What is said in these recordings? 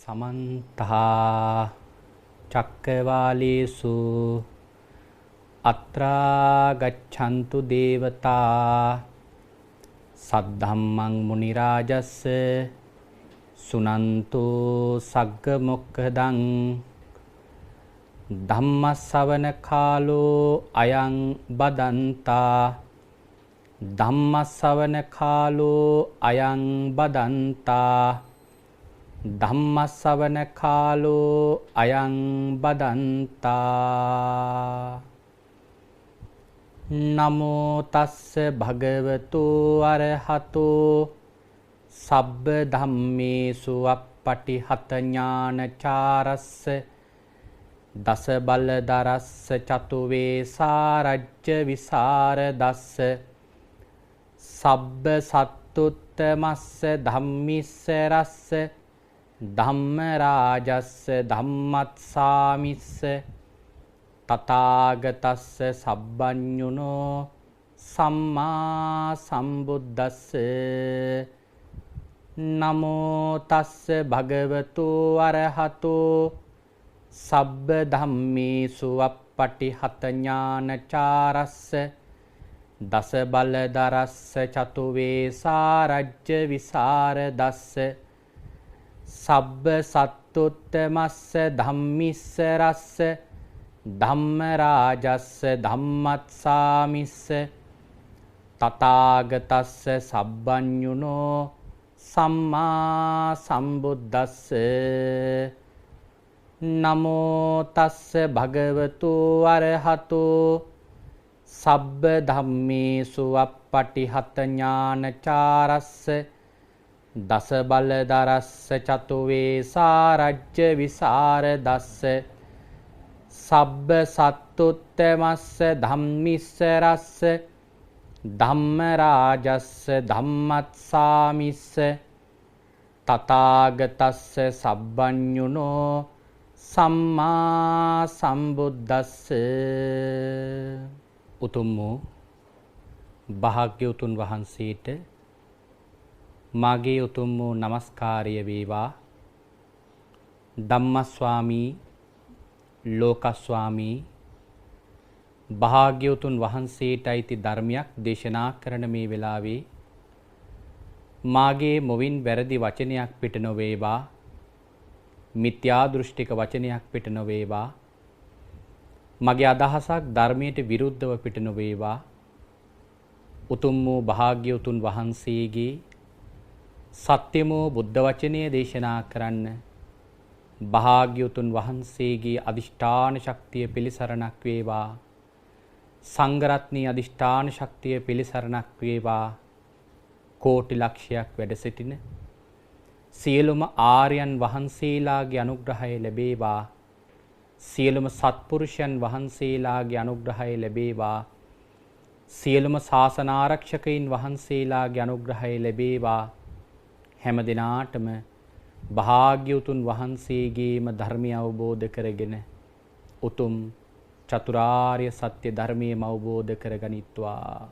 समन्ता चक्रवालेषु अत्रा गच्छन्तु देवता सद्धम्मं मुनिराजस्य सुनन्तु सग्गमुक्खदं धम्मश्रवण कालो अयं बदन्ता धम्मश्रवण कालो अयं बदन्ता ධම්මස්සවන කාලෝ අයං බදන්තා නමෝ තස්ස භගවතු අරහතෝ සබ්බ ධම්මේසු අප්පටිහත ඥානචාරස්ස දස බලදරස්ස චතු වේසාරජ්‍ය විසරදස්ස සබ්බ සත්තුත්තමස්ස ධම්මිස්ස රස්ස ධම්ම රාජස්ස ධම්මත්සාමිස්ස තථාගතස්ස සබ්බඤුනෝ සම්මා සම්බුද්දස්ස නමෝ තස්ස භගවතු අරහතෝ සබ්බ ධම්මේසු අප්පටිහත ඥානචාරස්ස දස බලදරස්ස චතු වේසාරජ්‍ය විසරදස්ස සබ්බ සත්තුත්තමස්ස ධම්මිස්ස රස්ස ධම්ම රාජස්ස ධම්මත්සාමිස්ස තථාගතස්ස සබ්බඤුනෝ සම්මා සම්බුද්දස්ස නමෝ තස්ස භගවතු අරහතෝ සබ්බ ධම්මේසු අප්පටිහත ඥානචාරස්ස දස බලදරස්ස චතු වේසාරජ්‍ය විසරදස්ස සබ්බ සත්තුත්තමස්ස ධම්මිස්ස රස්ස ධම්ම රාජස්ස ධම්මත්සාමිස්ස තථාගතස්ස සබ්බඤුනෝ සම්මා සම්බුද්දස්ස උතුම් වූ භාග්‍යවතුන් වහන්සේට මාගේ උතුම් වූ නමස්කාරය වේවා. ධම්මස්වාමී ලෝකස්වාමී භාග්‍යවතුන් වහන්සේට අයිති ධර්මයක් දේශනා කරන මේ වෙලාවේ මාගේ මොවින් වැරදි වචනයක් පිට නොවේවා, මිත්‍යා දෘෂ්ටික වචනයක් පිට නොවේවා, මගේ අදහසක් ධර්මයට විරුද්ධව පිට නොවේවා. උතුම් වූ භාග්‍යවතුන් වහන්සේගේ සත්‍යමෝ බුද්ධ වචනය දේශනා කරන්න භාග්‍යවතුන් වහන්සේගේ අදිෂ්ඨාන ශක්තිය පිළිසරණක් වේවා. සංඝ රත්නයේ අදිෂ්ඨාන ශක්තිය පිළිසරණක් වේවා. කෝටි ලක්ෂයක් වැඩ සිටින සියලුම ආර්යයන් වහන්සේලාගේ අනුග්‍රහය ලැබේවා. සියලුම සත්පුරුෂයන් වහන්සේලාගේ අනුග්‍රහය ලැබේවා. සියලුම ශාසන ආරක්ෂකයින් වහන්සේලාගේ අනුග්‍රහය ලැබේවා. හැම දිනාටම භාග්‍යවතුන් වහන්සේගේම ධර්මය අවබෝධ කරගෙන උතුම් චතුරාර්ය සත්‍ය ධර්මයම අවබෝධ කරගනිත්වා.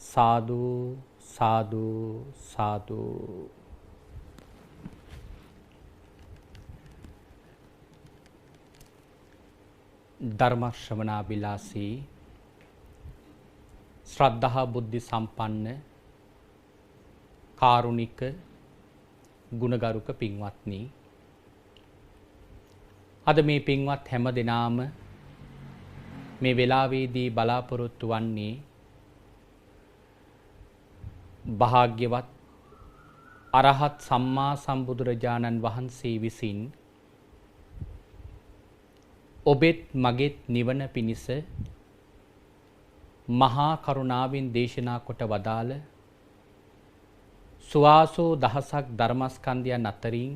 සාදු සාදු සාදු. ධර්ම ශ්‍රවණාබිලාසී ශ්‍රද්ධා බුද්ධි සම්පන්න කාරුණික ගුණගරුක පින්වත්නි, අද මේ පින්වත් හැම දෙනාම මේ වෙලාවේදී බලාපොරොත්තු වන්නේ භාග්‍යවත් අරහත් සම්මා සම්බුදුරජාණන් වහන්සේ විසින් ඔබෙත් මගෙත් නිවන පිණිස මහා කරුණාවෙන් දේශනා කොට වදාළ සුවාසෝ දහසක් ධර්මස්කන්ධයන් අතරින්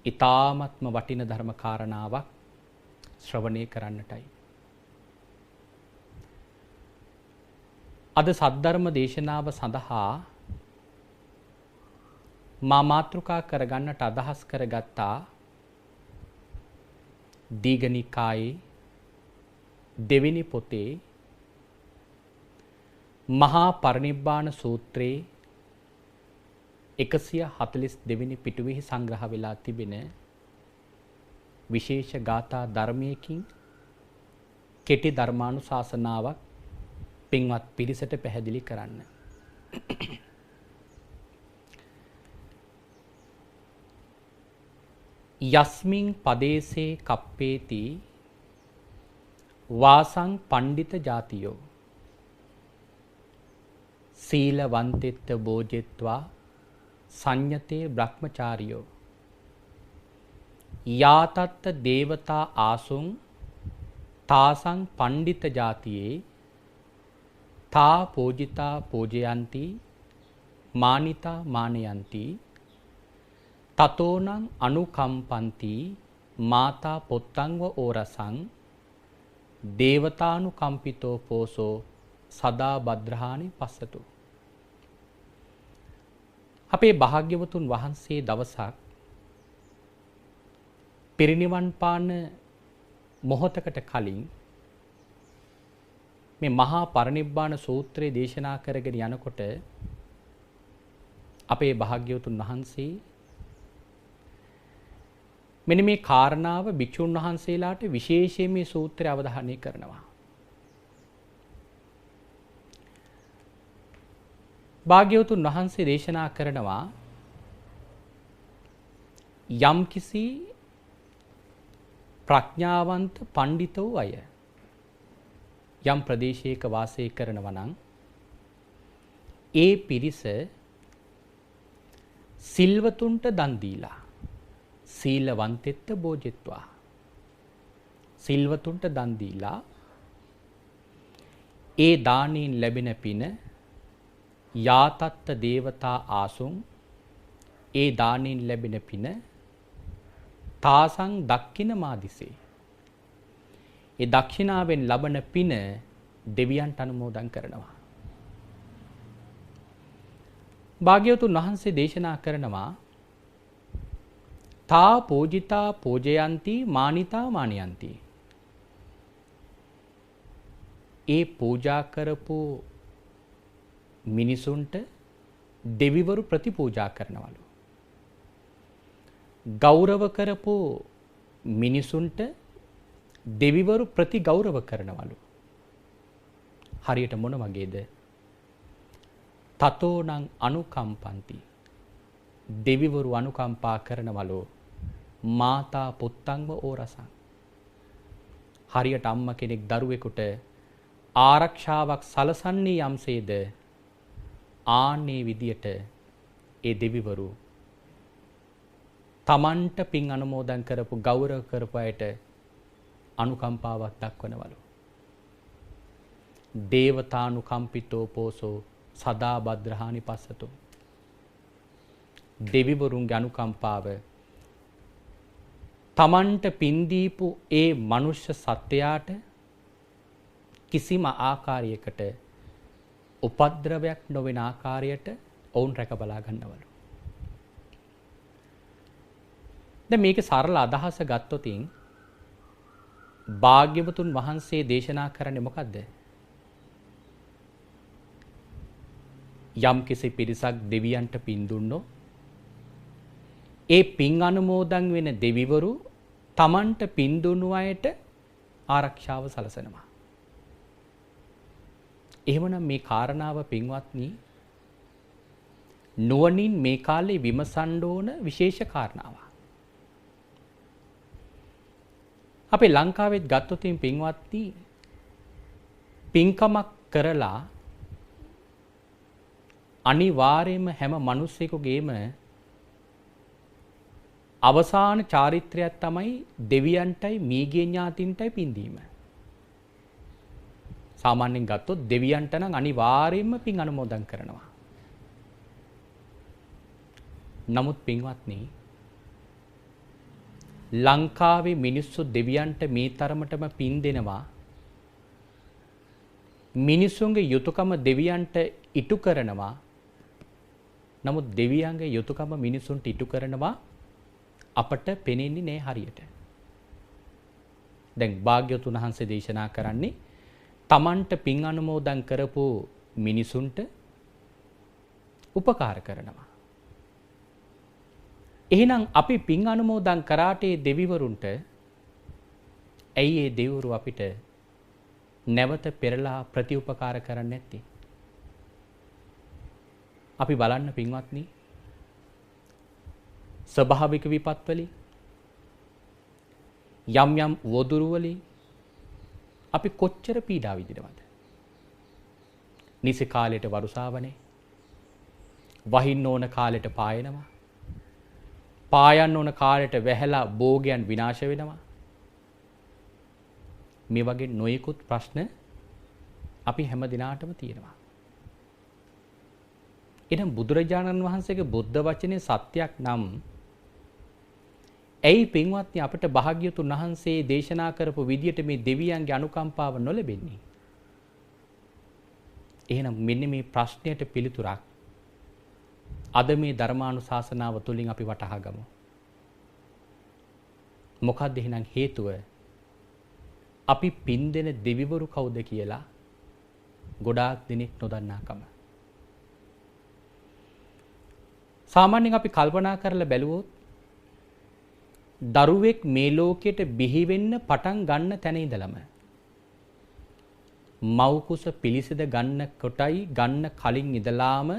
ඊ타ත්ම වටින ධර්ම කාරණාවක් ශ්‍රවණය කරන්නටයි. අද සද්ධර්ම දේශනාව සඳහා මා මාතෘකා කරගන්නට අදහස් කරගත්තා දීඝනිකායේ දෙවෙනි පොතේ මහා පරිනිබ්බාන සූත්‍රයේ 142 වෙනි පිටුවෙහි සංග්‍රහ වෙලා තිබෙන විශේෂ ගාථා ධර්මයකින් කෙටි ධර්මානුශාසනාවක් පින්වත් පිරිසට පැහැදිලි කරන්න. යස්මින් පදේසේ කප්පේති වාසං පණ්ඩිත ජාතියෝ සීලවන්තෙත්ත බෝජෙත්වා සංයතේ බ්‍රහ්මචාරියෝ යාතත්ත දේවතා ආසුං තාසං පණ්ඩිත ජාතියේ තා පෝජිතා පෝජයන්ති මානිතා මානයන්ති තතෝනං අනුකම්පන්ති මාතා පොත්තංව ඕරසං දේවතානුකම්පිතෝ පෝසෝ සදා භද්‍රහානි පස්සතු. අපේ භාග්‍යවතුන් වහන්සේ දවසක් පිරිනිවන් පාන මොහොතකට කලින් මේ මහා පරිනිබ්බාන සූත්‍රය දේශනා කරගෙන යනකොට අපේ භාග්‍යවතුන් වහන්සේ මෙන්න මේ කාරණාව භික්ෂුන් වහන්සේලාට විශේෂයෙන් මේ සූත්‍රය අවධානය කරනවා. භාග්‍යවතුන් වහන්සේ දේශනා කරනවා යම්කිසි ප්‍රඥාවන්ත පණ්ඩිත වූ අය යම් ප්‍රදේශයක වාසය කරනවා නම් ඒ පිරිස සිල්වතුන්ට දන් දීලා සීලවන්තෙත්ත බෝජෙත්වා සිල්වතුන්ට දන් දීලා ඒ දානයෙන් ලැබෙන පින යාතත්ත දේවතා ආසුං ඒ දානයෙන් ලැබෙන පින තාසං දක්ඛින මාදිසේ ඒ දක්ෂිනාවෙන් ලබන පින දෙවියන්ට අනුමෝදන් කරනවා. භාග්‍යවතුන් වහන්සේ දේශනා කරනවා තා පෝජිතා පෝජයන්ති මානිතා මානයන්ති. ඒ පූජා කරපු මිනිසුන්ට දෙවිවරු ප්‍රතිපූජා කරනවලු. ගෞරව කරපු මිනිසුන්ට දෙවිවරු ප්‍රතිගෞරව කරනවලු. හරියට මොන වගේද? තතෝනං අනුකම්පන්ති. දෙවිවරු අනුකම්පා කරනවලු මාතා පුත්තංව ඕරසං. හරියට අම්මා කෙනෙක් දරුවෙකුට ආරක්ෂාවක් සලසන්නේ යම්සේද ආන්නේ විදියට ඒ දෙවිවරු තමන්ට පින් අනුමෝදන් කරපු ගෞරව කරපු අයට අනුකම්පාවක් දක්වනවලු. දේවතානුකම්පිතෝ පෝසෝ සදා භද්‍රහානි පස්සතු. දෙවිවරුන්ගේ අනුකම්පාව තමන්ට පින් දීපු ඒ මනුෂ්‍ය සත්වයාට කිසිම ආකාරයකට උපද්‍රවයක් නොවන ආකාරයට ඔවුන් රැක බලා ගන්නවලු. දැන් මේකේ සරල අදහස ගත්තොතින් භාග්‍යවතුන් වහන්සේ දේශනා කරන්නේ මොකද්ද? යම් කිසි පිරිසක් දෙවියන්ට පින් දුන්නෝ ඒ පින් අනුමෝදන් වෙන දෙවිවරු තමන්ට පින් දුන්නු අයට ආරක්ෂාව සලසනවා. එහෙමනම් මේ කාරණාව පින්වත්නි නුවණින් මේ කාලේ විමසන්න ඕන විශේෂ කාරණාවක්. අපේ ලංකාවෙත් ගත්තොත් පින්වත්නි පින්කමක් කරලා අනිවාර්යයෙන්ම හැම මිනිස්සෙකුගේම අවසාන චාරිත්‍රයක් තමයි දෙවියන්ටයි මීගේ ඥාතින්ටයි පින් දීම. සාමාන්‍යයෙන් ගත්තොත් දෙවියන්ට නම් අනිවාර්යයෙන්ම පින් අනුමෝදන් කරනවා. නමුත් පින්වත්නි ලංකාවේ මිනිස්සු දෙවියන්ට මේ තරමටම පින් දෙනවා. මිනිසුන්ගේ යුතුයකම දෙවියන්ට ඉටු කරනවා. නමුත් දෙවියන්ගේ යුතුයකම මිනිසුන්ට ඉටු කරනවා අපට පෙනෙන්නේ නෑ හරියට. දැන් භාග්‍යවතුන් වහන්සේ දේශනා කරන්නේ තමන්ට පින් අනුමෝදන් කරපු මිනිසුන්ට උපකාර කරනවා. එහෙනම් අපි පින් අනුමෝදන් කරාට ඒ දෙවිවරුන්ට ඇයි ඒ දෙවිවරු අපිට නැවත පෙරලා ප්‍රතිඋපකාර කරන්නේ නැත්තේ? අපි බලන්න පින්වත්නි, ස්වභාවික විපත් වලින් යම් යම් වදුරු වලින් අපි කොච්චර පීඩා විඳිනවද? නිසි කාලයට වරුසාවනේ, වහින්න ඕන කාලයට පායනවා, පායන්න ඕන කාලයට වැහැලා භෝගයන් විනාශ වෙනවා. මේ වගේ නොයෙකුත් ප්‍රශ්න අපි හැම දිනාටම තියෙනවා. එහෙනම් බුදුරජාණන් වහන්සේගේ බුද්ධ වචනේ සත්‍යයක් නම් ඇයි පින්වත්නි අපිට භාග්‍යවතුන් වහන්සේ දේශනා කරපු විදියට මේ දෙවියන්ගේ අනුකම්පාව නොලැබෙන්නේ? එහෙනම් මෙන්න මේ ප්‍රශ්නයට පිළිතුරක් අද මේ ධර්මානුශාසනාව තුළින් අපි වටහා ගමු. මොකක්ද එහෙනම් හේතුව? අපි පින් දෙන දෙවිවරු කවුද කියලා ගොඩාක් දෙනෙක් නොදන්නාකම. සාමාන්‍යයෙන් අපි කල්පනා කරලා බැලුවොත් දරුවෙක් මේ ලෝකයට බිහි වෙන්න පටන් ගන්න තැන ඉඳලම මව් කුස පිළිසිඳ ගන්න කොටයි ගන්න කලින් ඉඳලාම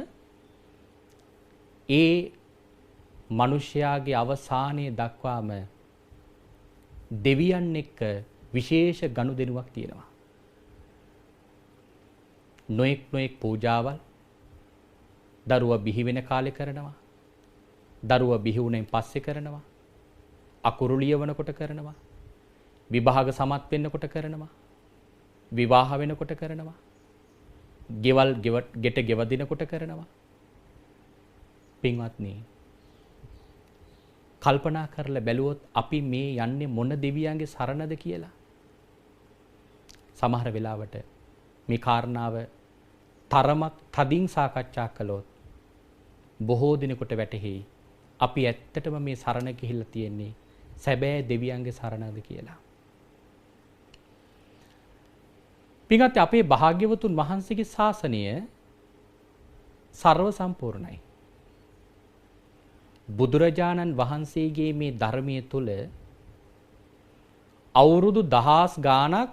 ඒ මිනිසයාගේ අවසානයේ දක්වාම දෙවියන් එක්ක විශේෂ ගනුදෙනුවක් තියෙනවා. නොඑක් නොඑක් පූජාවල් දරුවා බිහි වෙන කාලේ කරනවා. දරුවා බිහි වුණෙන් පස්සේ කරනවා. අකුරු ලියවනකොට කරනවා. විභාග සමත් වෙන්නකොට කරනවා. විවාහ වෙනකොට කරනවා. ගෙවල් ගෙට ගෙවදිනකොට කරනවා. පින්වත්නි, කල්පනා කරලා බැලුවොත් අපි මේ යන්නේ මොන දෙවියන්ගේ සරණද කියලා. සමහර වෙලාවට මේ කාරණාව තරමක් තදින් සාකච්ඡා කළොත් බොහෝ දිනකට වැටහෙයි අපි ඇත්තටම මේ සරණ ගිහිල්ලා තියෙන්නේ සැබෑ දෙවියන්ගේ සරණද කියලා. පින්වත්නි, අපේ භාග්‍යවතුන් වහන්සේගේ ශාසනය සර්ව සම්පූර්ණයි. බුදුරජාණන් වහන්සේගේ මේ ධර්මයේ තුල අවුරුදු දහස් ගාණක්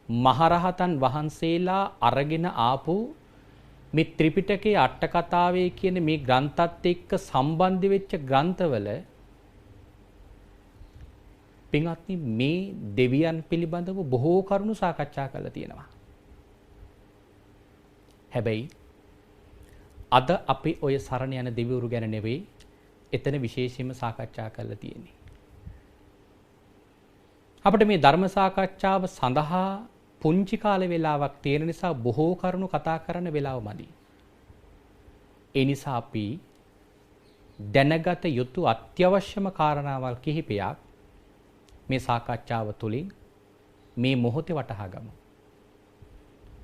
මහරහතන් වහන්සේලා අරගෙන ආපු මේ ත්‍රිපිටකයේ අට කතාවේ කියන මේ ග්‍රන්ථත් එක්ක සම්බන්ධ වෙච්ච ග්‍රන්ථවල පින්වත්නි මේ දෙවියන් පිළිබඳව බොහෝ කරුණු සාකච්ඡා කරලා තියෙනවා. හැබැයි අද අපි ඔය සරණ යන දෙවිවරු ගැන නෙවෙයි එතන විශේෂයෙන්ම සාකච්ඡා කරලා තියෙන්නේ. අපිට මේ ධර්ම සාකච්ඡාව සඳහා පුංචි කාලේ වෙලාවක් තියෙන නිසා බොහෝ කරුණු කතා කරන්න වෙලාව මදි. ඒ නිසා අපි දැනගත යුතු අත්‍යවශ්‍යම කාරණාවල් කිහිපයක් මේ සාකච්ඡාව තුළින් මේ මොහොතේ වටහා ගමු.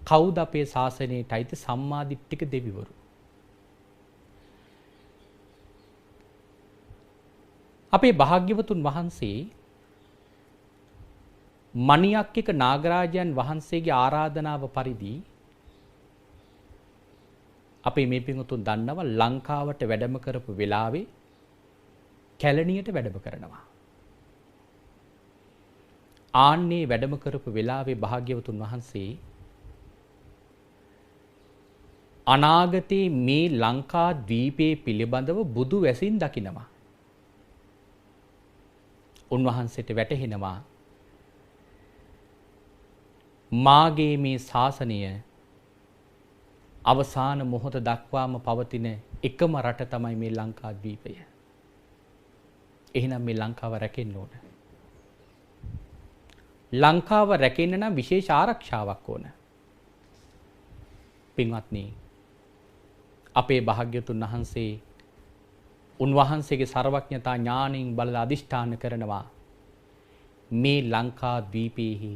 කවුද අපේ ශාසනයට අයිති සම්මාදිට්ඨික දෙවිවරු? අපේ භාග්‍යවතුන් වහන්සේ මණියක්කික නාගරාජයන් වහන්සේගේ ආරාධනාව පරිදි අපේ මේ පින්වතුන් දන්නවා ලංකාවට වැඩම කරපු වෙලාවේ කැලණියට වැඩම කරනවා. ආන්නේ වැඩම කරපු වෙලාවේ භාග්‍යවතුන් වහන්සේ අනාගතේ මේ ලංකා ද්වීපයේ පිළිබඳව බුදු වැසින් දකිනවා. උන්වහන්සේට වැටහෙනවා මාගේ මේ ශාසනය අවසාන මොහොත දක්වාම පවතින එකම රට තමයි මේ ලංකා ද්වීපය. එහෙනම් මේ ලංකාව රැකෙන්න ඕන. ලංකාව රැකෙන්න නම් විශේෂ ආරක්ෂාවක් ඕන. පින්වත්නි, අපේ භාග්‍යවතුන් වහන්සේ උන්වහන්සේගේ සර්වඥතා ඥාණයෙන් බලලා අදිෂ්ඨාන කරනවා මේ ලංකා ද්වීපයේහි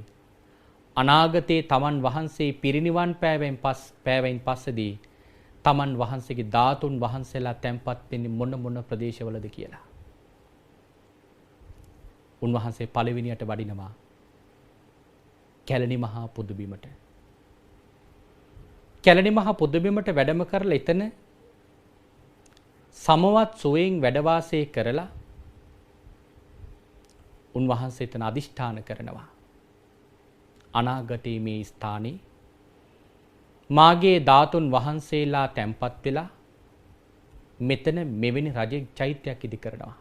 අනාගතේ තමන් වහන්සේ පිරිනිවන් පෑවෙන් පස්සේදී තමන් වහන්සේගේ ධාතුන් වහන්සේලා තැන්පත් වෙන්නේ මොන මොන ප්‍රදේශවලද කියලා. උන්වහන්සේ පළවෙනියට වඩිනවා කැලණි මහා පුදුබිමට. කැලණි මහා පුදුබිමට වැඩම කරලා එතන සමවත් සුවයෙන් වැඩ වාසය කරලා උන්වහන්සේ එතන අදිෂ්ඨාන කරනවා. අනාගතයේ මේ ස්ථානයේ මාගේ ධාතුන් වහන්සේලා තැන්පත් වෙලා මෙතන මෙවැනි රජ චෛත්‍යයක් ඉදි කරනවා.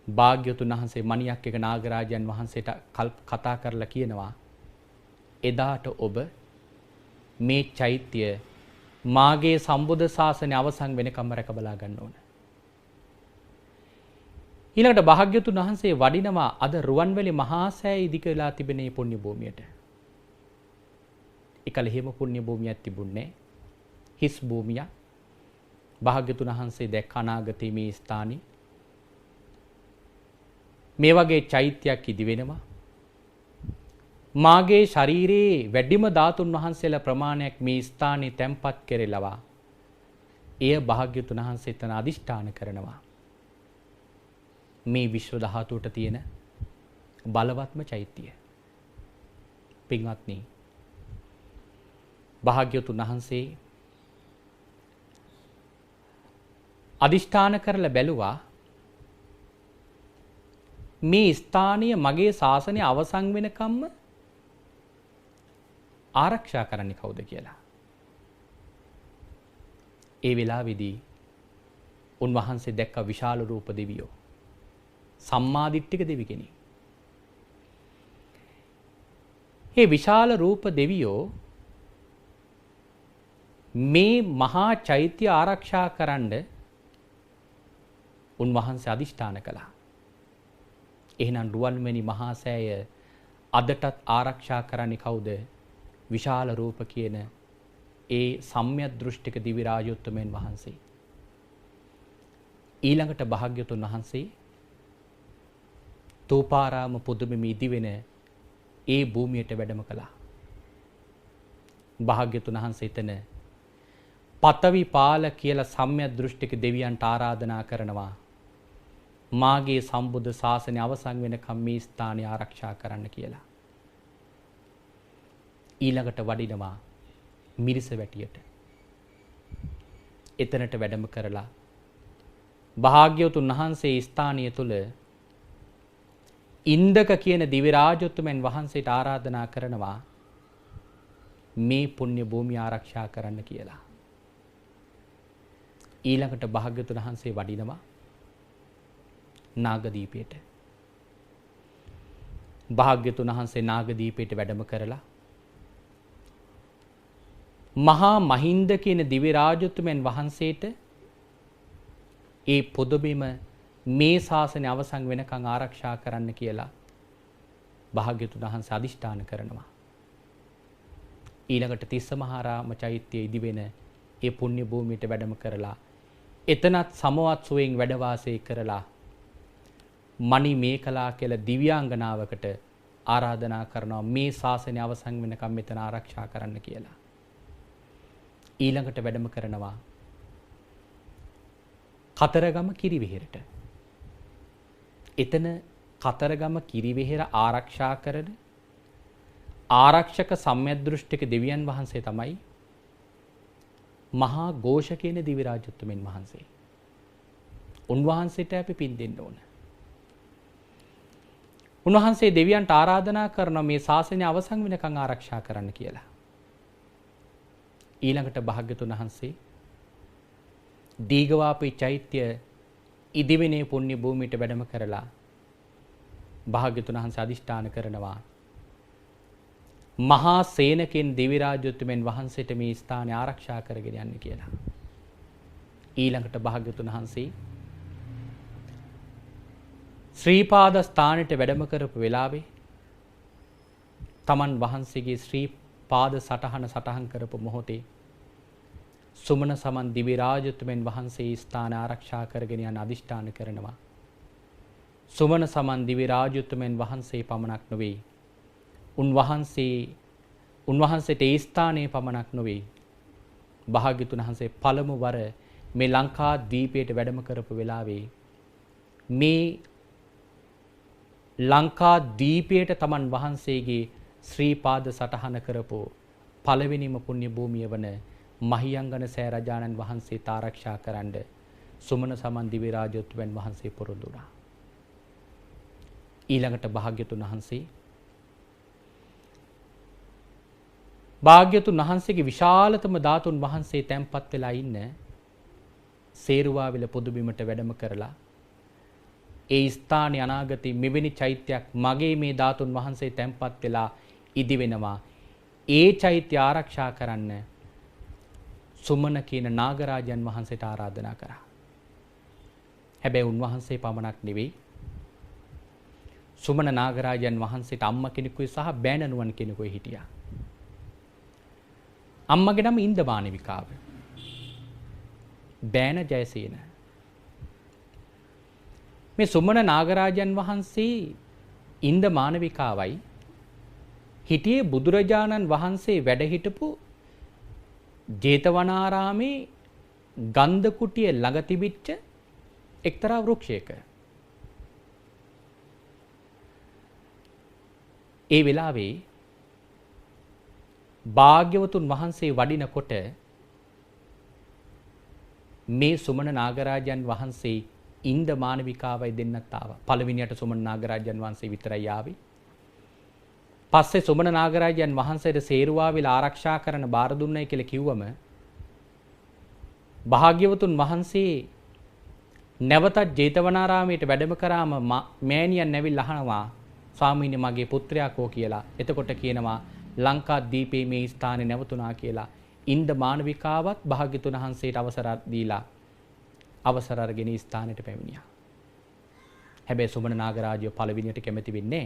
භාග්‍යවතුන් වහන්සේ මණියක් එක නාගරාජයන් වහන්සේට කතා කරලා කියනවා එදාට ඔබ මේ චෛත්‍ය මාගේ සම්බුද්ධ ශාසනය අවසන් වෙනකම්ම රැක බලා ගන්න ඕන. ඊළඟට භාග්‍යවතුන් වහන්සේ වඩිනවා අද රුවන්වැලි මහා සෑය ඉදි කරලා තිබෙන මේ පුණ්‍ය භූමියට. එකල හිම පුණ්‍ය භූමියක් තිබුණේ හිස් භූමියක්. භාග්‍යවතුන් වහන්සේ දැක්ක අනාගතයේ මේ ස්ථානයේ මේ වගේ චෛත්‍යයක් ඉදි වෙනවා. මාගේ ශරීරයේ වැඩිම ධාතුන් වහන්සේලා ප්‍රමාණයක් මේ ස්ථානයේ තැන්පත් කෙරෙලවා. එය භාග්‍යවතුන් වහන්සේ එතන අදිෂ්ඨාන කරනවා. මේ විශ්ව ධාතුවට තියෙන බලවත්ම චෛත්‍යය. පින්වත්නි, භාග්‍යවතුන් වහන්සේ අදිෂ්ඨාන කරලා බැලුවා මේ ස්ථානීය මගේ ශාසනය අවසන් වෙනකම්ම ආරක්ෂා කරන්නේ කවුද කියලා. ඒ වෙලාවේදී උන්වහන්සේ දැක්ක විශාල රූප දෙවියෝ, සම්මාදිට්ඨික දෙවි කෙනෙක්. මේ විශාල රූප දෙවියෝ මේ මහා චෛත්‍ය ආරක්ෂා කරන්න උන්වහන්සේ අදිෂ්ඨාන කළා. එහෙනම් රුවන්වැලි මහා සෑය අදටත් ආරක්ෂා කරන්නේ කවුද? විශාල රූප කියන ඒ සම්‍යක් දෘෂ්ටික දිවි රාජෝත්තමයන් වහන්සේ. ඊළඟට භාග්‍යවතුන් වහන්සේ තෝපාරාම පුදුමෙමි ඉදිවෙන ඒ භූමියට වැඩම කළා. භාග්‍යවතුන් වහන්සේ එතන පතවි පාල කියලා සම්‍යක් දෘෂ්ටික දෙවියන්ට ආරාධනා කරනවා මාගේ සම්බුද්ධ ශාසනය අවසන් වෙනකම් මේ ස්ථානය ආරක්ෂා කරන්න කියලා. ඊළඟට වඩිනවා මිරිස වැටියට. එතනට වැඩම කරලා භාග්‍යවතුන් වහන්සේ ස්ථානය තුල ඉන්දක කියන දිවි රාජෝත්තමයන් වහන්සේට ආරාධනා කරනවා මේ පුණ්‍ය භූමිය ආරක්ෂා කරන්න කියලා. ඊළඟට භාග්‍යවතුන් වහන්සේ වඩිනවා නාගදීපයට. භාග්‍යවතුන් වහන්සේ නාගදීපයට වැඩම කරලා මහා මහින්ද කියන දිව්‍ය රාජෝත්තමයන් වහන්සේට ඒ පොදබිම මේ ශාසනය අවසන් වෙනකන් ආරක්ෂා කරන්න කියලා භාග්‍යවතුන් වහන්සේ අදිෂ්ඨාන කරනවා. ඊළඟට තිස්ස මහරාම චෛත්‍යයේ ඉදි වෙන ඒ පුණ්‍ය භූමියට වැඩම කරලා එතනත් සමවත් සුවයෙන් වැඩ වාසය කරලා මණි මේකලා කියලා දිව්‍යාංගනාවකට ආරාධනා කරනවා මේ ශාසනය අවසන් වෙනකම් මෙතන ආරක්ෂා කරන්න කියලා. ඊළඟට වැඩම කරනවා කතරගම කිරිවෙහෙරට. එතන කතරගම කිරිවෙහෙර ආරක්ෂා කරන ආරක්ෂක සම්‍යක් දෘෂ්ටික දෙවියන් වහන්සේ තමයි මහා ഘോഷ කියන දිව්‍ය රාජෝත්තමයන් වහන්සේ. උන්වහන්සේට අපි පින් දෙන්න ඕන. උන්වහන්සේ දෙවියන්ට ආරාධනා කරන මේ ශාසනය අවසන් වෙනකන් ආරක්ෂා කරන්න කියලා. ඊළඟට භාග්‍යවතුන් වහන්සේ දීඝවාපී චෛත්‍ය ඉදිවෙනේ පුණ්‍ය භූමියට වැඩම කරලා භාග්‍යවතුන් වහන්සේ අදිෂ්ඨාන කරනවා මහා සේනකෙන් දිව්‍ය රාජෝත්තමයන් වහන්සේට මේ ස්ථානය ආරක්ෂා කරගෙන යන්න කියලා. ඊළඟට භාග්‍යවතුන් වහන්සේ ශ්‍රී පාද ස්ථානෙට වැඩම කරපු වෙලාවේ තමන් වහන්සේගේ ශ්‍රී පාද සටහන් කරපු මොහොතේ සුමන සමන් දිව්‍ය රාජෝත්තමයන් වහන්සේ ස්ථාන ආරක්ෂා කරගෙන යන අදිෂ්ඨාන කරනවා. සුමන සමන් දිව්‍ය රාජෝත්තමයන් වහන්සේ පමණක් නොවේ. උන්වහන්සේට ඒ ස්ථානයේ පමණක් නොවේ. භාග්‍යවතුන් වහන්සේ පළමු වර මේ ලංකා දීපයට වැඩම කරපු වෙලාවේ මේ ලංකා දීපයට තමන් වහන්සේගේ ශ්‍රී පාද සටහන කරපු පළවෙනිම පුණ්‍ය භූමිය වන මහියංගන සෑ රජාණන් වහන්සේ ආරක්ෂා කරන්න සුමන සමන් දිව්‍ය රාජෝත්වයන් වහන්සේ පොරොන්දු වුණා. ඊළඟට භාග්‍යතුන් වහන්සේගේ විශාලතම ධාතුන් වහන්සේ තැන්පත් වෙලා ඉන්න සේරුවාවිල පොදුබිමට වැඩම කරලා ඒ ස්ථානයේ අනාගතේ මෙවැනි චෛත්‍යයක් මගේ මේ ධාතුන් වහන්සේ තැන්පත් වෙලා ඉදි වෙනවා. ඒ චෛත්‍ය ආරක්ෂා කරන්න සුමන කියන නාගරාජයන් වහන්සේට ආරාධනා කරා. හැබැයි උන්වහන්සේ පමණක් නෙවෙයි සුමන නාගරාජයන් වහන්සේට අම්මා කෙනෙකුයි සහ බෑණනුවන් කෙනෙකුයි හිටියා. අම්මගේ නම ඉන්දමානවිකාව. බෑණ ජයසේන. මේ සුමන නාගරාජයන් වහන්සේ ඉන්දමානවිකාවයි හිටියේ බුදුරජාණන් වහන්සේ වැඩ හිටපු ජේතවනාරාමේ ගන්ධ කුටිය ළඟ තිබිච්ච එක්තරා වෘක්ෂයක. ඒ වෙලාවේ භාග්‍යවතුන් වහන්සේ වඩිනකොට මේ සුමන නාගරාජයන් වහන්සේ ඉන්ද මානවිකාවයි දෙන්නත් ආවා. පළවෙනියට සුමන නාගරාජයන් වහන්සේ විතරයි ආවේ. පස්සේ සුමන නාගරාජයන් වහන්සේට සේරුවාවිල ආරක්ෂා කරන බාර දුන්නයි කියලා කිව්වම භාග්‍යවතුන් වහන්සේ නැවතත් ජේතවනාරාමයට වැඩම කරාම මෑණියන් නැවිල් අහනවා ස්වාමීනි මගේ පුත්‍රයා කෝ කියලා. එතකොට කියනවා ලංකාදීපේ මේ ස්ථානේ නැවතුණා කියලා. ඉන්ද මානවිකාවත් භාග්‍යතුන් වහන්සේට අවසර දීලා අවසර අරගෙන ස්ථානෙට පැමිණියා. හැබැයි සුමන නාගරාජය පළවෙනියට කැමති වෙන්නේ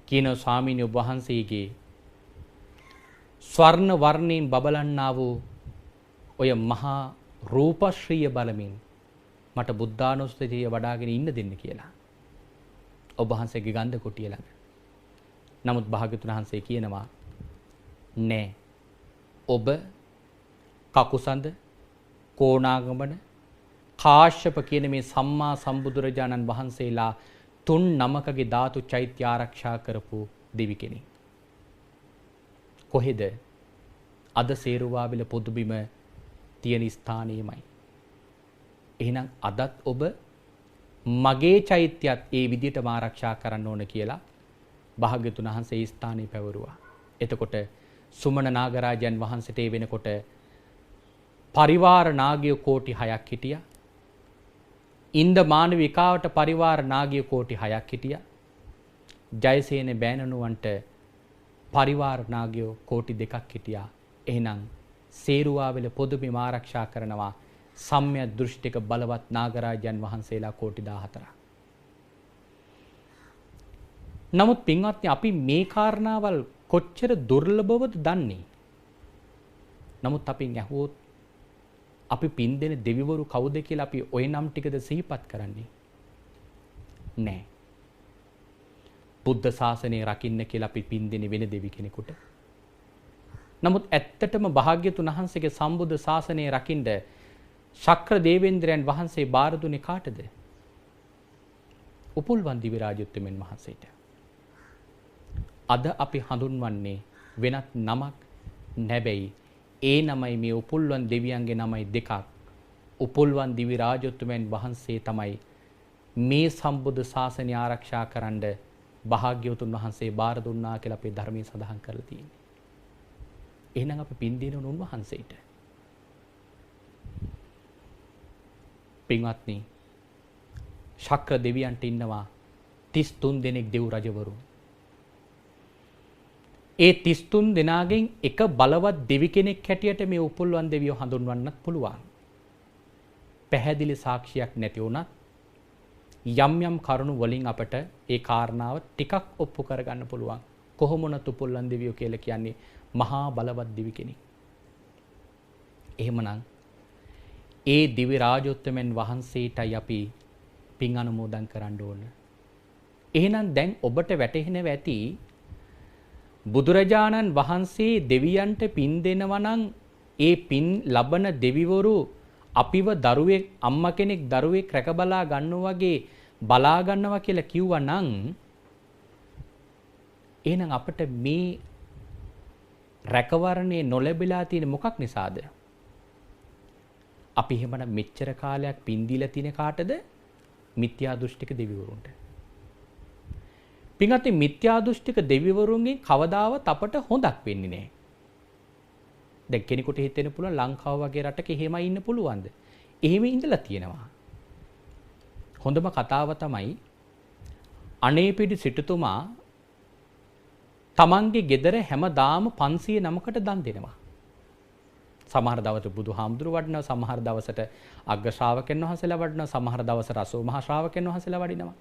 කියන ස්වාමීන් වහන්සේගේ ස්වර්ණ වර්ණයෙන් බබලන්නා වූ ඔය මහා රූපශ්‍රීය බලමින් මට බුද්ධානුස්සතිය වඩාගෙන ඉන්න දෙන්න කියලා. ඔබ වහන්සේගේ ගන්ධ කුටිය ළඟ. නමුත් භාග්‍යතුන් වහන්සේ කියනවා නෑ. ඔබ කකුසඳ කෝණාගමන කාශ්‍යප කියන මේ සම්මා සම්බුදුරජාණන් වහන්සේලා 3 නමකගේ ධාතු චෛත්‍ය ආරක්ෂා කරපු දෙවි කෙනෙක්. කොහෙද? අද සේරුවාවිල පොදුබිම තියෙන ස්ථානෙමයි. එහෙනම් අදත් ඔබ මගේ චෛත්‍යයත් ඒ විදිහටම ආරක්ෂා කරන්න ඕන කියලා භාග්‍යතුන් වහන්සේ ස්ථානේ පැවරුවා. එතකොට සුමන නාගරාජයන් වහන්සේට ඒ වෙනකොට පරිවාර නාගයෝ කෝටි 6ක් හිටියා. ඉන්ද මානවිකාවට පරිවාර නාගයෝ කෝටි 6ක් හිටියා. ජයසේන බෑණනුවන්ට පරිවාර නාගයෝ කෝටි 2ක් හිටියා. එහෙනම් සේරුවාවිල පොදුබිම ආරක්ෂා කරනවා සම්‍යක් දෘෂ්ටික බලවත් නාගරාජයන් වහන්සේලා කෝටි 14ක්. නමුත් පින්වත්නි අපි මේ කාරණාවල් කොච්චර දුර්ලභවද දන්නේ. නමුත් අපි ඇහුවොත් අපි පින් දෙන දෙවිවරු කවුද කියලා අපි ওই නම් ටිකද සිහිපත් කරන්නේ නෑ. බුද්ධ ශාසනය රකින්න කියලා අපි පින් දෙන්නේ වෙන දෙවි කෙනෙකුට. නමුත් ඇත්තටම භාග්‍යතුන් වහන්සේගේ සම්බුද්ධ ශාසනය රකින්න ශක්‍ර දේවේන්ද්‍රයන් වහන්සේ බාර දුන්නේ කාටද? උපුල්වන් දිව්‍ය රාජෝත්තමයන් වහන්සේට. අද අපි හඳුන්වන්නේ වෙනත් නමක් නැබැයි ඒ නමයි මේ උපුල්වන් දෙවියන්ගේ නමයි දෙකක්. උපුල්වන් දිව්‍ය රාජෝත්තමයන් වහන්සේ තමයි මේ සම්බුද්ධ ශාසනය ආරක්ෂා කරන්න භාග්‍යවතුන් වහන්සේ බාර දුන්නා කියලා අපේ ධර්මයේ සඳහන් කරලා තියෙනවා. එහෙනම් අපි පින් දෙන උන්වහන්සේට. පින්වත්නි ශක්‍ර දෙවියන්ට ඉන්නවා 33 දෙනෙක් දෙව් රජවරු. ඒ 33 දෙනාගෙන් එක බලවත් දෙවි කෙනෙක් හැටියට මේ උපුල්වන් දෙවියෝ හඳුන්වන්නත් පුළුවන්. පැහැදිලි සාක්ෂියක් නැති වුණත් යම් යම් කරුණු වලින් අපට ඒ කාරණාව ටිකක් ඔප්පු කරගන්න පුළුවන්. කොහොම වුණත් උපුල්වන් දෙවියෝ කියලා කියන්නේ මහා බලවත් දෙවි කෙනෙක්. එහෙමනම් ඒ දිව්‍ය රාජෝත්තමයන් වහන්සේටයි අපි පින් අනුමෝදන් කරන්න ඕන. එහෙනම් දැන් ඔබට වැටහෙනව ඇති බුදුරජාණන් වහන්සේ දෙවියන්ට පින් දෙනවා නම් ඒ පින් ලබන දෙවිවරු අපිව දරුවෙක් අම්මා කෙනෙක් දරුවෙක් රැකබලා ගන්නවා වගේ බලා ගන්නවා කියලා කිව්වා නම් එහෙනම් අපිට මේ රැකවරණේ නොලැබිලා තියෙන මොකක් නිසාද? අපි එහෙමනම් මෙච්චර කාලයක් පින් දීලා තියෙන කාටද? මිත්‍යා දෘෂ්ටික දෙවිවරුන්ට. පින්වත්නි, මිත්‍යා දෘෂ්ටික දෙවිවරුන්ගෙන් කවදාවත් අපට හොඳක් වෙන්නේ නැහැ. දැන් කෙනෙකුට හිතෙන්න පුළුවන් ලංකාව වගේ රටක එහෙමයි ඉන්න පුළුවන්ද? එහෙම ඉඳලා තියෙනවා. හොඳම කතාව තමයි අනේපිඩි සිටුතුමා තමන්ගේ ගෙදර හැමදාම 509කට දන් දෙනවා. සමහර දවසට බුදුහාමුදුරු වඩිනවා, සමහර දවසට අග්‍ර ශ්‍රාවකයන් වහන්සේලා වඩිනවා, සමහර දවසට අසෝ මහා ශ්‍රාවකයන් වහන්සේලා වඩිනවා.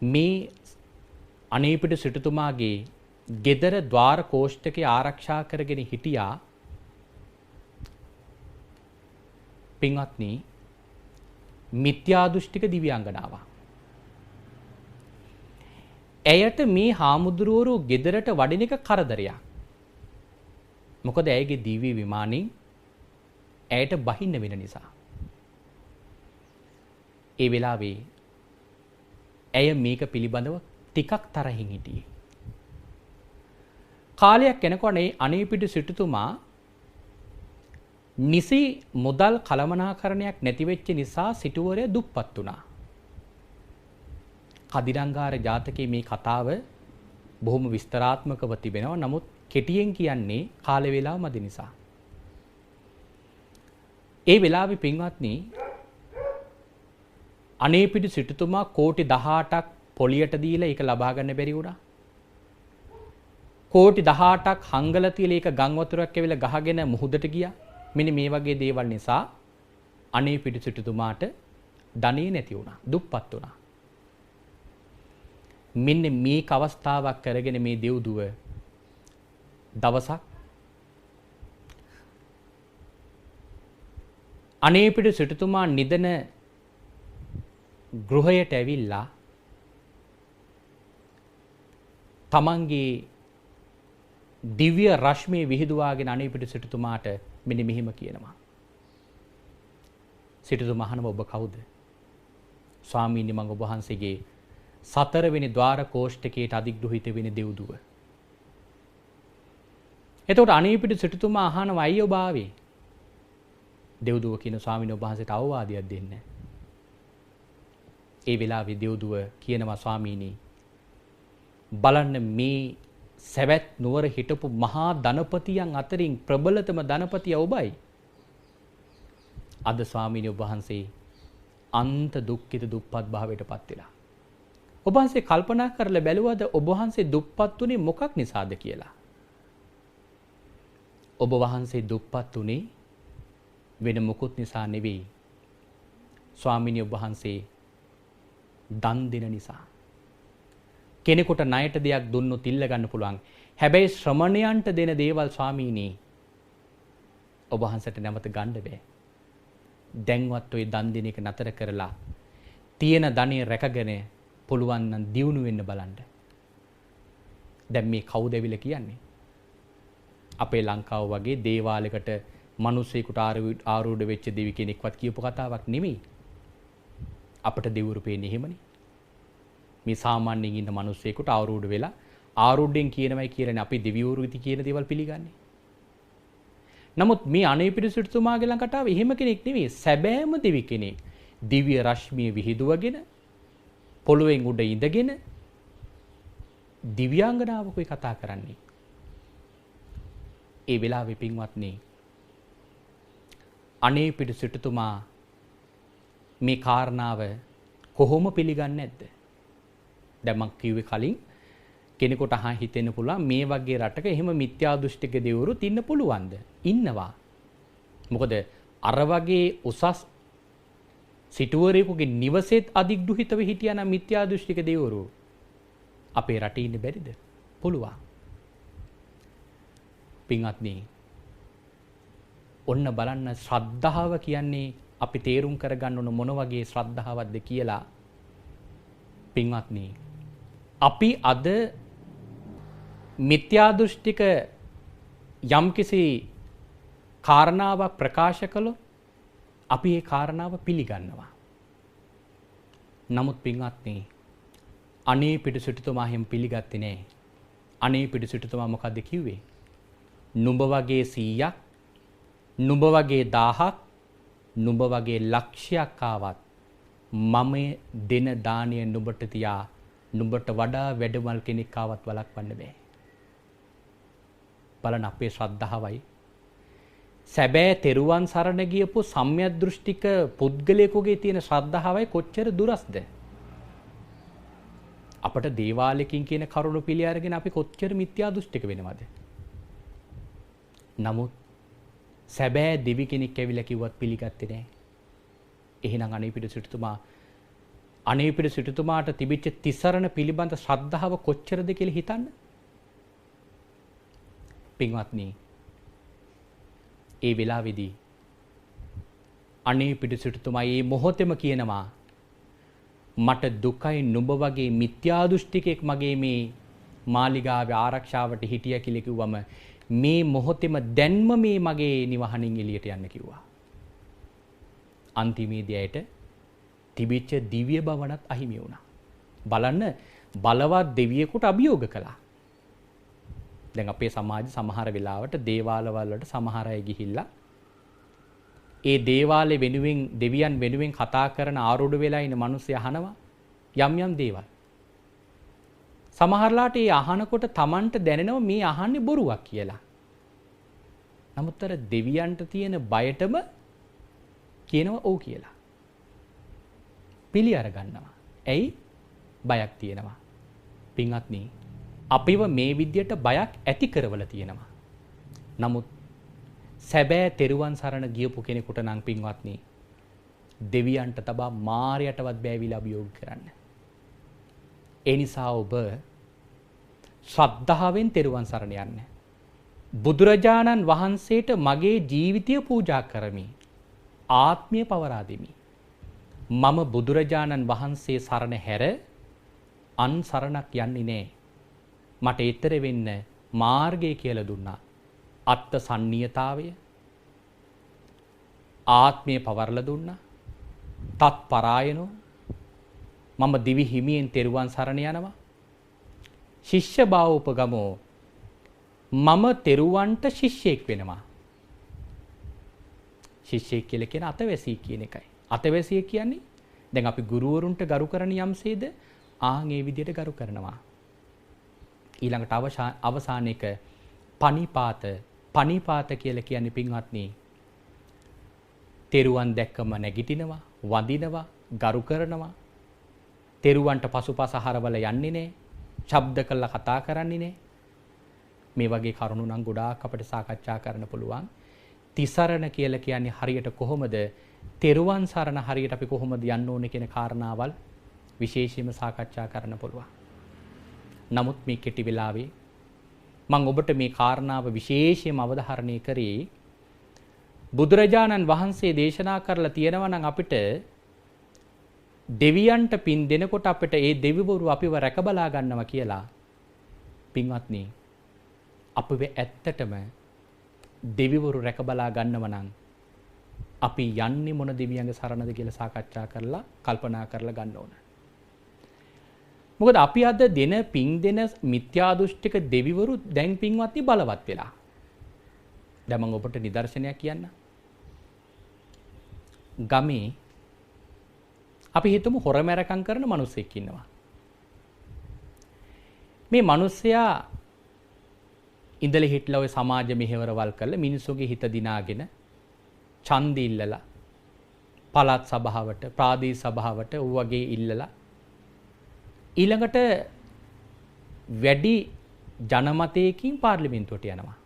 මේ අනේපිඩි සිටුතුමාගේ ගෙදර ద్వාර කෝෂ්ඨකේ ආරක්ෂා කරගෙන හිටියා පින්වත්නි මිත්‍යා දෘෂ්ටික දිව්‍යාංගනාවක්. ඇයට මේ හාමුදුරුවෝ ගෙදරට වඩින එක කරදරයක්. මොකද ඇයගේ දිව්‍ය විමානෙන් ඇයට බහින්න වෙන නිසා. ඒ වෙලාවේ ඇය මේක පිළිබඳව ටිකක් තරහින් හිටියේ. කාලයක් යනකොට අනේපිඩු සිටුතුමා නිසි මුදල් කළමනාකරණයක් නැති වෙච්ච නිසා සිටුවරයා දුප්පත් වුණා. කදිරංගාර ජාතකයේ මේ කතාව බොහොම විස්තරාත්මකව තිබෙනවා. නමුත් කෙටියෙන් කියන්නේ කාල වේලාව මදි නිසා. ඒ වෙලාවේ පින්වත්නි අනේපිඩු සිටුතුමා කෝටි 18ක් පොලියට දීලා ඒක ලබා ගන්න බැරි වුණා. කෝටි 18ක් හංගලා තියලා ඒක ගම් වතුරක් ඇවිල්ලා ගහගෙන මුහුදට ගියා. මෙන්න මේ වගේ දේවල් නිසා අනේපිඩු සිටුතුමාට ධනෙ නැති වුණා. දුප්පත් වුණා. මෙන්න මේක අවස්ථාවක් කරගෙන මේ දෙව්දුව දවසක් අනේපිඩු සිටුතුමා නිදන ගෘහයට ඇවිල්ලා තමන්ගේ දිව්‍ය රශ්මිය විහිදුවාගෙන අනේපිඩු සිටුතුමාට මෙන්න මෙහෙම කියනවා. සිටුතුමා අහනවා ඔබ කවුද? ස්වාමීනි මම ඔබ වහන්සේගේ 4 වෙනි ద్వාර කෝෂ්ඨකයට අධිග්‍රහිත වෙන දෙව්දුව. එතකොට අනේපිඩු සිටුතුමා අහනවා අයියෝ බාවේ. දෙව්දුව කියන ස්වාමීන් වහන්සේට අවවාදයක් දෙන්න. ඒ වෙලාවේ දෙව්දුව කියනවා ස්වාමීනි බලන්න මේ සවැත් නුවර හිටපු මහා ධනපතියන් අතරින් ප්‍රබලතම ධනපතිය ඔබයි. අද ස්වාමීන් වහන්සේ අන්ත දුක්ඛිත දුප්පත් භාවයට පත් වෙලා. ඔබ වහන්සේ කල්පනා කරලා බැලුවද ඔබ වහන්සේ දුප්පත් උනේ මොකක් නිසාද කියලා? ඔබ වහන්සේ දුප්පත් උනේ වෙන මොකුත් නිසා නෙවෙයි. ස්වාමීනි ඔබ වහන්සේ දන් දෙන නිසා. කෙනෙකුට ණයට දෙයක් දුන්නොත් ඉල්ල ගන්න පුළුවන්. හැබැයි ශ්‍රමණයන්ට දෙන දේවල් ස්වාමීනි ඔබ වහන්සේට නැවත ගන්න බෑ. දැන්වත් ඔය දන් දෙන එක නතර කරලා තියෙන ධනෙ රැකගෙන පුළුවන් නම් දියුණු වෙන්න බලන්න. දැන් මේ කවුද ඇවිල්ලා කියන්නේ? අපේ ලංකාව වගේ දේවාලයකට මිනිස්සෙකුට ආරූඪ වෙච්ච දෙවි කෙනෙක්වත් කියපු කතාවක් නෙමෙයි. අපට දෙවිවරු පේන්නේ එහෙමනේ. මේ සාමාන්‍යයෙන් ඉන්න මිනිස්සෙකුට ආරූඪ වෙලා ආරූඪෙන් කියනවයි කියලානේ අපි දෙවිවරු ඉති කියන දේවල් පිළිගන්නේ. නමුත් මේ අනේපිඩු සිටුතුමාගේ ළඟට ආව එහෙම කෙනෙක් නෙවෙයි. සැබෑම දෙවි කෙනෙක්. දිව්‍ය රශ්මිය විහිදුවගෙන පොළොවෙන් උඩ ඉඳගෙන දිව්‍යාංගනාවකුයි කතා කරන්නේ. ඒ වෙලාවේ පින්වත්නි අනේපිඩු සිටුතුමා මේ කාරණාව කොහොම පිළිගන්නේ නැද්ද? දැන් මම කිව්වේ කලින් කෙනෙකුට අහා හිතෙන්න පුළුවන් මේ වගේ රටක එහෙම මිත්‍යා දෘෂ්ටික දෙවරුත් ඉන්න පුළුවන්ද? ඉන්නවා. මොකද අර වගේ උසස් සිටුවරයෙකුගේ නිවසේත් අධිග්‍රහිතව හිටියානම් මිත්‍යා දෘෂ්ටික දෙවරු අපේ රටේ ඉන්න බැරිද? පුළුවන්. පින්වත්නි ඔන්න බලන්න ශ්‍රද්ධාව කියන්නේ අපි තේරුම් කරගන්න ඕන මොන වගේ ශ්‍රද්ධාවක්ද කියලා. පින්වත්නි අපි අද මිත්‍යා දෘෂ්ටික යම්කිසි කාරණාවක් ප්‍රකාශ කළොත් අපි ඒ කාරණාව පිළිගන්නවා. නමුත් පින්වත්නි අනේපිඩු සිටුතුමා එහෙම පිළිගත්තේ නැහැ. අනේ පිටිසිටුතුමා මොකද්ද කිව්වේ? නුඹ වගේ 100ක්, නුඹ වගේ 1000ක්, නුඹ වගේ ලක්ෂයක් ආවත් මම දෙන දාණය නුඹට තියා නුඹට වඩා වැඩමල් කෙනෙක් ආවත් වළක්වන්න බෑ. බලන්න අපේ ශ්‍රද්ධාවයි සැබෑ තෙරුවන් සරණ ගියපු සම්‍යක් දෘෂ්ටික පුද්ගලයෙකුගේ තියෙන ශ්‍රද්ධාවයි කොච්චර දුරස්ද? අපට දේවාලයකින් කියන කරුණු පිළි අරගෙන අපි කොච්චර මිත්‍යා දෘෂ්ටික වෙනවද? නමුත් සැබෑ දෙවි කෙනෙක් ඇවිල්ලා කිව්වත් පිළිගත්තේ නැහැ. එහෙනම් අනේපිඩ සිටුතුමාට තිබිච්ච තිසරණ පිළිබඳ ශ්‍රද්ධාව කොච්චරද කියලා හිතන්න. පින්වත්නි, ඒ වෙලාවේදී අනේපිඩ සිටුතුමා මේ මොහොතේම කියනවා මට දුකයි නුඹ වගේ මිත්‍යා දෘෂ්ටිකෙක් මගේ මේ මාලිගාවේ ආරක්ෂාවට හිටියා කියලා කිව්වම මේ මොහොතේම දැන්ම මේ මගේ නිවහනින් එළියට යන්න කිව්වා. අන්තිමේදී ඇයට තිබිච්ච දිව්‍ය බවණත් අහිමි වුණා. බලන්න බලවත් දෙවියෙකුට අභියෝග කළා. දැන් අපේ සමාජ සමහර වෙලාවට දේවාලවල වලට සමහර අය ගිහිල්ලා ඒ දේවාලේ වෙනුවෙන් දෙවියන් වෙනුවෙන් කතා කරන ආරූඪ වෙලා ඉන්න මිනිස්සු අහනවා යම් දේවල්. සමහරලාට ඒ අහනකොට Tamanට දැනෙනවා මේ අහන්නේ බොරුවක් කියලා. නමුත් අර දෙවියන්ට තියෙන බයටම කියනවා ඔව් කියලා. පිළි අර ගන්නවා. ඇයි? බයක් තියෙනවා. පින්වත්නි, අපිව මේ විදියට බයක් ඇති කරවල තියෙනවා. නමුත් සැබෑ තෙරුවන් සරණ ගියපු කෙනෙකුට නම් පින්වත්නි දෙවියන්ට තබා මාරයටවත් බෑවිලා අභියෝග කරන්න. ඒ නිසා ඔබ ශ්‍රද්ධාවෙන් තෙරුවන් සරණ යන්න. බුදුරජාණන් වහන්සේට මගේ ජීවිතය පූජා කරමි. ආත්මය පවරා දෙමි. මම බුදුරජාණන් වහන්සේ සරණ හැර අන් සරණක් යන්නේ නෑ. මට ඊතර වෙන්න මාර්ගය කියලා දුන්නා. අත්ත සන්නියතාවය ආත්මය පවරලා දුන්නා. තත් පරායනෝ මම දිවි හිමියෙන් තෙරුවන් සරණ යනවා. ශිෂ්‍ය භාවෝපගමෝ මම තෙරුවන්ට ශිෂ්‍යෙක් වෙනවා. ශිෂ්‍යෙක් කියලා කියන අතවැසිය කියන එකයි. අතවැසිය කියන්නේ දැන් අපි ගුරුවරුන්ට ගරු කරන යම්සේද ආන් ඒ විදිහට ගරු කරනවා. ඊළඟට අවසාන එක පණිපාත කියලා කියන්නේ පින්වත්නි තෙරුවන් දැක්කම නැගිටිනවා, වඳිනවා, ගරු කරනවා. තෙරුවන්ට පසුපස හරවල යන්නේ නැහැ. ශබ්ද කළා කතා කරන්නේ නැහැ. මේ වගේ කරුණු නම් ගොඩාක් අපිට සාකච්ඡා කරන්න පුළුවන්. තිසරණ කියලා කියන්නේ හරියට කොහොමද? තෙරුවන් සරණ හරියට අපි කොහොමද යන්න ඕනේ කියන කාරණාවල් විශේෂයෙන්ම සාකච්ඡා කරන්න පුළුවන්. නමුත් මේ කෙටි වෙලාවේ මම ඔබට මේ කාරණාව විශේෂයෙන්ම අවධාරණය කරේ බුදුරජාණන් වහන්සේ දේශනා කරලා තියෙනවා නම් අපිට දෙවියන්ට පින් දෙනකොට අපිට ඒ දෙවිවරු අපිව රැකබලා ගන්නවා කියලා. පින්වත්නි, අපිව ඇත්තටම දෙවිවරු රැකබලා ගන්නව නම් අපි යන්නේ මොන දෙවියන්ගේ සරණද කියලා සාකච්ඡා කරලා කල්පනා කරලා ගන්න ඕන. මොකද අපි අද දෙන පින් දෙන මිත්‍යා දෘෂ්ටික දෙවිවරු දැන් පින්වත්නි බලවත් වෙලා. දැන් මම ඔබට නිදර්ශනයක් කියන්න. ගමේ අපි හිතමු හොරමැරකම් කරන මිනිස්සෙක් ඉන්නවා. මේ මිනිස්සයා ඉඳලා හිටලා ඔය සමාජ මෙහෙවරවල් කරලා මිනිස්සුගේ හිත දිනාගෙන ඡන්ද ඉල්ලලා පළාත් සභාවට ප්‍රාදේශ සභාවට වගේ ඉල්ලලා ඊළඟට වැඩි ජනමතයකින් පාර්ලිමේන්තුවට යනවා.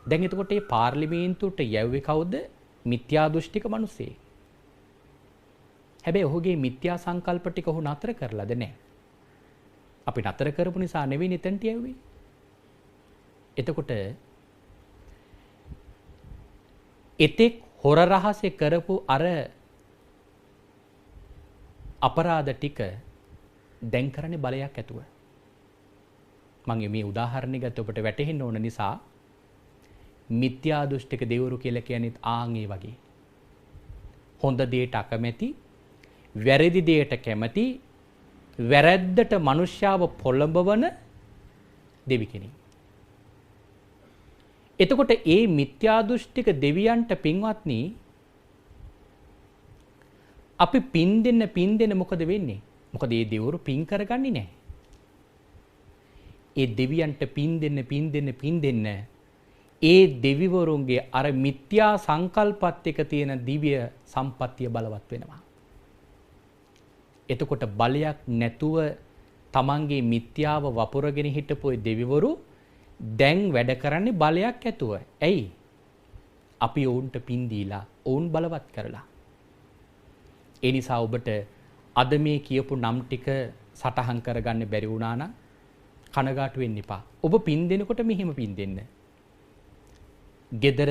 දැන් එතකොට මේ පාර්ලිමේන්තුවට යව්වේ කවුද? මිත්‍යා දෘෂ්ටික මිනිස්සෙක්. හැබැයි ඔහුගේ මිත්‍යා සංකල්ප ටික ඔහු නතර කරලාද නැහැ. අපි නතර කරපු නිසා නෙවෙයි එතනට යව්වේ. එතකොට එතෙක් හොර රහසේ කරපු අර අපරාධ ටික දැන් කරන්නේ බලයක් ඇතුව. මම මේ උදාහරණය ගත්ත ඔබට වැටහෙන්න ඕන නිසා මිත්‍යා දෘෂ්ටික දෙවරු කියලා කියන්නේ ආන් ඒ වගේ. හොඳ දෙයට අකමැති, වැරදි දෙයට කැමති, වැරැද්දට මිනිස්යාව පොළඹවන දෙවි කෙනෙක්. එතකොට ඒ මිත්‍යා දෘෂ්ටික දෙවියන්ට පින්වත්නි අපි පින් දෙන්න මොකද වෙන්නේ? මොකද මේ දෙවිවරු පින් කරගන්නේ නැහැ. ඒ දෙවියන්ට පින් දෙන්න ඒ දෙවිවරුන්ගේ අර මිත්‍යා සංකල්පත් එක්ක තියෙන දිව්‍ය සම්පත්තිය බලවත් වෙනවා. එතකොට බලයක් නැතුව තමන්ගේ මිත්‍යාව වපුරගෙන හිටපු දෙවිවරු දැන් වැඩ කරන්නේ බලයක් ඇතුව. ඇයි? අපි ඔවුන්ට පින් දීලා ඔවුන් බලවත් කරලා. ඒ නිසා ඔබට අද මේ කියපු නම් ටික සටහන් කරගන්න බැරි වුණා නම් කනගාටු වෙන්න එපා. ඔබ පින් දෙනකොට මෙහෙම පින් දෙන්න. ගෙදර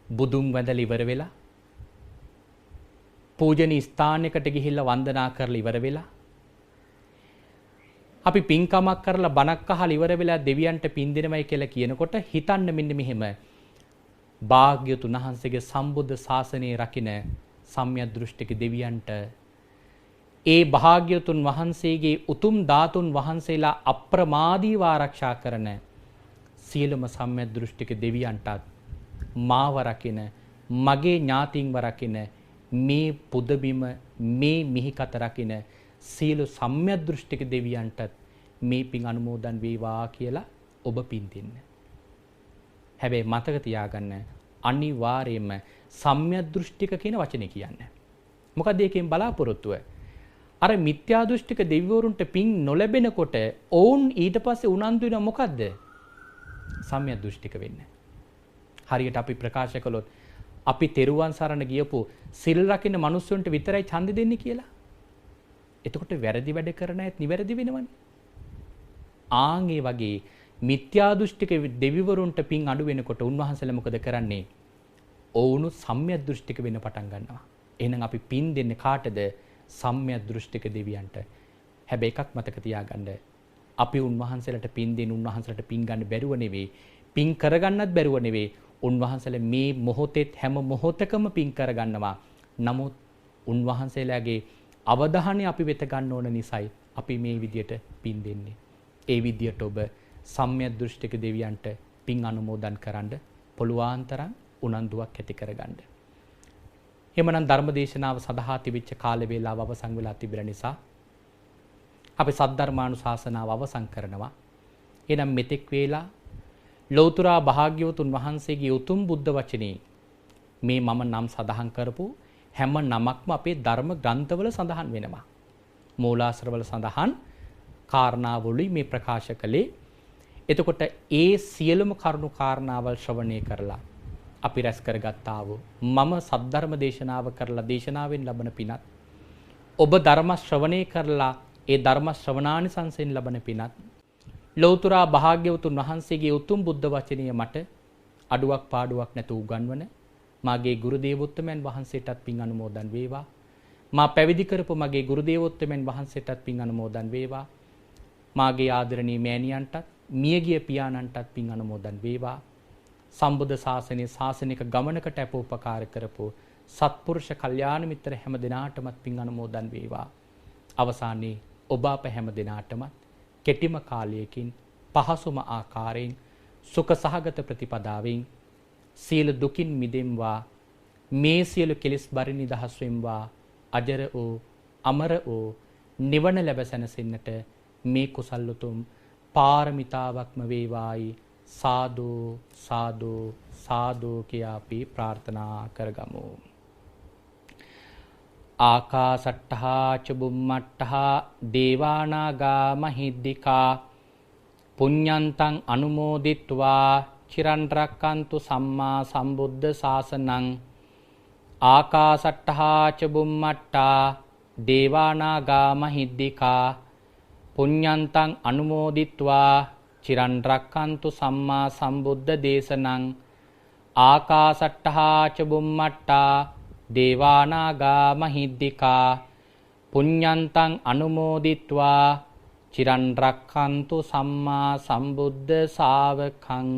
බුදුන් වැඳලා ඉවර වෙලා පූජනීය ස්ථානයකට ගිහිල්ලා වන්දනා කරලා ඉවර වෙලා අපි පින්කමක් කරලා බණක් අහලා ඉවර වෙලා දෙවියන්ට පින් දෙනවයි කියලා කියනකොට හිතන්න මෙන්න මෙහෙම භාග්‍යවතුන් වහන්සේගේ සම්බුද්ධ ශාසනය රකින්න සම්‍යක් දෘෂ්ටික දෙවියන්ට ඒ භාග්‍යවතුන් වහන්සේගේ උතුම් ධාතුන් වහන්සේලා අප්‍රමාදීව ආරක්ෂා කරන සියලුම සම්‍යක් දෘෂ්ටික දෙවියන්ටත් මාව රකින්න මගේ ඥාතින්ව රකින්න මේ පුදබිම මේ මිහිකත රකින්න සියලු සම්‍යක් දෘෂ්ටික දෙවියන්ටත් මේ පින් අනුමෝදන් වේවා කියලා ඔබ පින් දෙන්න. හැබැයි මතක තියාගන්න අනිවාර්යයෙන්ම සම්‍යක් දෘෂ්ටික කියන වචනේ කියන්නේ. මොකද ඒකෙන් බලාපොරොත්තුව අර මිත්‍යා දෘෂ්ටික දෙවිවරුන්ට පින් නොලැබෙනකොට ඔවුන් ඊට පස්සේ උනන්දු වෙන මොකද්ද? සම්‍යක් දෘෂ්ටික වෙන්න. හරියට අපි ප්‍රකාශ කළොත් අපි තෙරුවන් සරණ ගියපු සිල් රකින්න මිනිස්සුන්ට විතරයි ඡන්දෙ දෙන්නේ කියලා. එතකොට වැරදි වැඩ කරන අයත් නිවැරදි වෙනවනේ. ආන්ගේ වගේ මිත්‍යා දෘෂ්ටික දෙවිවරුන්ට පින් අඩු වෙනකොට උන්වහන්සේලා මොකද කරන්නේ? ඔවුණු සම්‍යක් දෘෂ්ටික වෙන්න පටන් ගන්නවා. එහෙනම් අපි පින් දෙන්නේ කාටද? සම්‍යක් දෘෂ්ටික දෙවියන්ට. හැබැයි එකක් මතක තියාගන්න. අපි උන්වහන්සේලාට පින් දෙන්න උන්වහන්සේලාට පින් ගන්න බැරුව නෙවෙයි. පින් කරගන්නත් බැරුව නෙවෙයි. උන්වහන්සේලා මේ මොහොතේ හැම මොහොතකම පින් කරගන්නවා. නමුත් උන්වහන්සේලාගේ අවධානය අපි වෙත ගන්න ඕන නිසායි අපි මේ විදියට පින් දෙන්නේ. ඒ විදියට ඔබ සම්‍යක් දෘෂ්ටික දෙවියන්ට පින් අනුමෝදන් කරන්න පුළුවන් තරම් උනන්දුවක් ඇති කරගන්න. එhmenan ධර්මදේශනාව සඳහා තිබිච්ච කාල වේලාව අවසන් වෙලා තිබෙන නිසා අපි සද්ධර්මානුශාසනාව අවසන් කරනවා. එනම් මෙතෙක් වේලා ලෞතර භාග්‍යවතුන් වහන්සේගේ උතුම් බුද්ධ වචනේ මේ මම නම් සඳහන් කරපු හැම නමක්ම අපේ ධර්ම ග්‍රන්ථවල සඳහන් වෙනවා. මූලාශ්‍රවල සඳහන් කාරණාවලුයි මේ ප්‍රකාශ කළේ. එතකොට ඒ සියලුම කරුණු කාරණාවල් ශ්‍රවණය කරලා අපි රැස් කරගත්තා වූ මම සද්ධර්ම දේශනාව කරලා දේශනාවෙන් ලබන පිනත් ඔබ ධර්ම ශ්‍රවණය කරලා ඒ ධර්ම ශ්‍රවණානිසංසයෙන් ලබන පිනත් ලෞතර භාග්‍යවතුන් වහන්සේගේ උතුම් බුද්ධ වචනය මට අඩුවක් පාඩුවක් නැතුව උගන්වන මාගේ ගුරු දේවෝත්තමයන් වහන්සේටත් පින් අනුමෝදන් වේවා. මා පැවිදි කරපු මගේ ගුරු දේවෝත්තමයන් වහන්සේටත් පින් අනුමෝදන් වේවා. මාගේ ආදරණීය මෑණියන්ටත් මියගිය පියාණන්ටත් පින් අනුමෝදන් වේවා. සම්බුද්ධ ශාසනයේ ශාසනික ගමනකට අපෝපකාර කරපු සත්පුරුෂ කල්යාණ මිත්‍ර හැම දිනාටමත් පින් අනුමෝදන් වේවා. අවසානයේ ඔබ අප හැම දිනාටමත් කෙටිම කාලයකින් පහසුම ආකාරයෙන් සුඛ සහගත ප්‍රතිපදාවෙන් සියලු දුකින් මිදෙම්වා. මේ සියලු කෙලෙස් බරින් නිදහස් වෙම්වා. අජර වූ අමර වූ නිවන ලැබ සැනසෙන්නට මේ කුසල් උතුම් පාරමිතාවක්ම වේවායි. සාදු සාදු සාදු කියා අපි ප්‍රාර්ථනා කරගමු. ආකාසට්ඨා ච බුම්මට්ඨා දේවානාගා මහිද්దికා පුඤ්ඤන්තං අනුමෝදිත්වා චිරන් රැක්කන්තු සම්මා සම්බුද්ධ ශාසනං. ආකාසට්ඨා ච බුම්මට්ඨා දේවානාගා මහිද්దికා පුඤ්ඤන්තං අනුමෝදිත්වා චිරන් රැක්කන්තු සම්මා සම්බුද්ධ දේශනං. ආකාසට්ඨා ච බුම්මට්ඨා දේවානාගා මහිද්దికා පුඤ්ඤන්තං අනුමෝදිත්වා චිරන් රැක්කන්තු සම්මා සම්බුද්ධ ශාවකං.